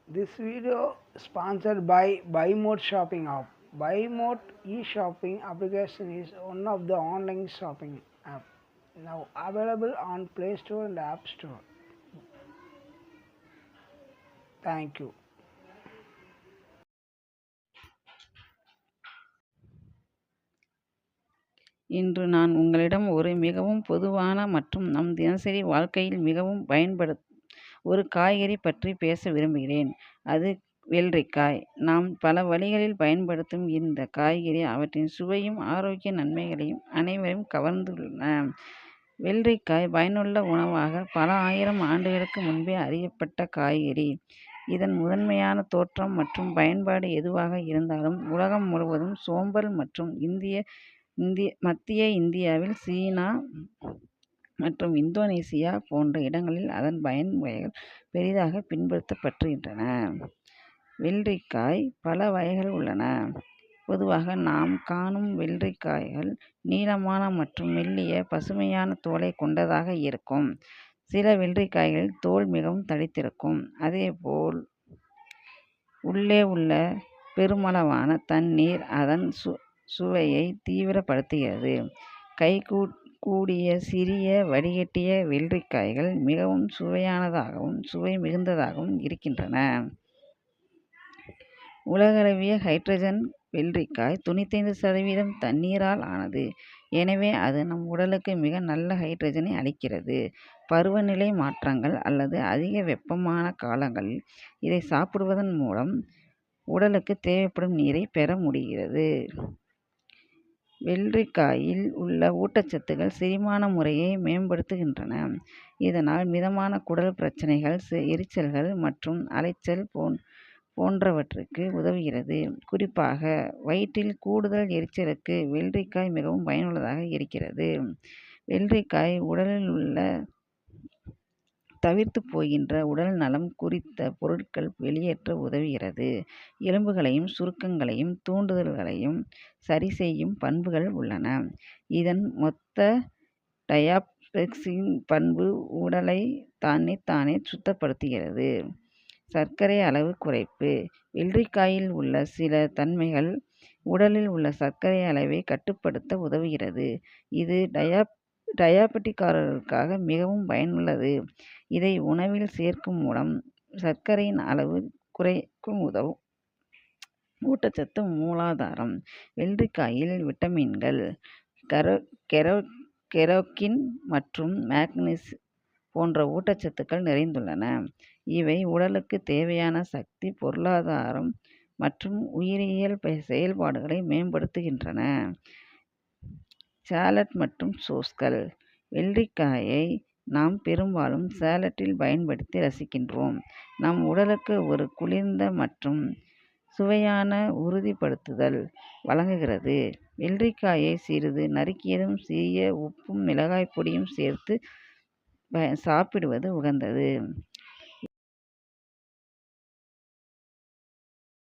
This video sponsored by BuyMode Shopping app. BuyMode e-shopping application is one of the online shopping app now available on Play Store and App Store. Thank you. இன்று நான் உங்களிடம் ஒரு மிகவும் பொதுவான மற்றும் நம் தினசரி வாழ்க்கையில் மிகவும் ஒரு காய்கறி பற்றி பேச விரும்புகிறேன். அது வெள்ளரிக்காய். நாம் பல வழிகளில் பயன்படுத்தும் இந்த காய்கறி அவற்றின் சுவையும் ஆரோக்கிய நன்மைகளையும் அனைவரையும் கவர்ந்துள்ளன. வெள்ளரிக்காய் பயனுள்ள உணவாக பல ஆயிரம் ஆண்டுகளுக்கு முன்பே அறியப்பட்ட காய்கறி. இதன் முதன்மையான தோற்றம் மற்றும் பயன்பாடு எதுவாக இருந்தாலும் உலகம் முழுவதும் சோம்பல் மற்றும் மத்திய இந்தியாவில் சீனா மற்றும் இந்தோனேசியா போன்ற இடங்களில் அதன் பயன்முறைகள் பெரிதாக பின்பற்றப்படுகின்றன. வெள்ளரிக்காய் பல வகைகள் உள்ளன. பொதுவாக நாம் காணும் வெள்ளரிக்காய்கள் நீளமான மற்றும் மெல்லிய பசுமையான தோலை கொண்டதாக இருக்கும். சில வெள்ளரிக்காய்களில் தோல் மிகவும் தடித்திருக்கும். அதேபோல் உள்ளே உள்ள பெருமளவான தண்ணீர் அதன் சுவையை தீவிரப்படுத்துகிறது. கைகூடிய சிறிய வடிகட்டிய வெள்ளரிக்காய்கள் மிகவும் சுவையானதாகவும் சுவை மிகுந்ததாகவும் இருக்கின்றன. உலகளவிய ஹைட்ரஜன் வெள்ளரிக்காய் 95% தண்ணீரால் ஆனது. எனவே அது நம் உடலுக்கு மிக நல்ல ஹைட்ரஜனை அளிக்கிறது. பருவநிலை மாற்றங்கள் அல்லது அதிக வெப்பமான காலங்களில் இதை சாப்பிடுவதன் மூலம் உடலுக்கு தேவைப்படும் நீரை பெற முடிகிறது. வெள்ளரிக்காயில் உள்ள ஊட்டச்சத்துக்கள் செரிமான முறையை மேம்படுத்துகின்றன. இதனால் மிதமான குடல் பிரச்சனைகள், எரிச்சல்கள் மற்றும் அலைச்சல் போன்றவற்றுக்கு உதவுகிறது. குறிப்பாக வயிற்றில் கூடுதல் எரிச்சலுக்கு வெள்ளரிக்காய் மிகவும் பயனுள்ளதாக இருக்கிறது. வெள்ளரிக்காய் உடலில் உள்ள தவிர்த்து போகின்ற உடல் நலம் குறித்த பொருட்கள் வெளியேற்ற உதவுகிறது. எலும்புகளையும் சுருக்கங்களையும் தூண்டுதல்களையும் சரி செய்யும் பண்புகள் உள்ளன. இதன் மொத்த டயாபெட்டிக்ஸின் பண்பு உடலை தானே சுத்தப்படுத்துகிறது. சர்க்கரை அளவு குறைப்பு. வெள்ளரிக்காயில் உள்ள சில தன்மைகள் உடலில் உள்ள சர்க்கரை அளவை கட்டுப்படுத்த உதவுகிறது. இது டயாபெட்டிக்காரர்களுக்காக மிகவும் பயனுள்ளது. இதை உணவில் சேர்க்கும் மூலம் சர்க்கரையின் அளவு குறைக்கும் உதவும். ஊட்டச்சத்து மூலாதாரம். வெள்ளரிக்காயில் விட்டமின்கள், கெரோட்டின் மற்றும் மாங்கனீசு போன்ற ஊட்டச்சத்துக்கள் நிறைந்துள்ளன. இவை உடலுக்கு தேவையான சக்தி, பொருளாதாரம் மற்றும் உயிரியல் செயல்பாடுகளை மேம்படுத்துகின்றன. சாலட் மற்றும் சோஸ்கள். வெள்ளரிக்காயை நாம் பெரும்பாலும் சாலட்டில் பயன்படுத்தி ரசிக்கின்றோம். நம் உடலுக்கு ஒரு குளிர்ந்த மற்றும் சுவையான உறுதிப்படுத்துதல் வழங்குகிறது. வெள்ளரிக்காயை சிறிது நறுக்கியதும் சிறிய உப்பும் மிளகாய் பொடியும் சேர்த்து சாப்பிடுவது உகந்தது.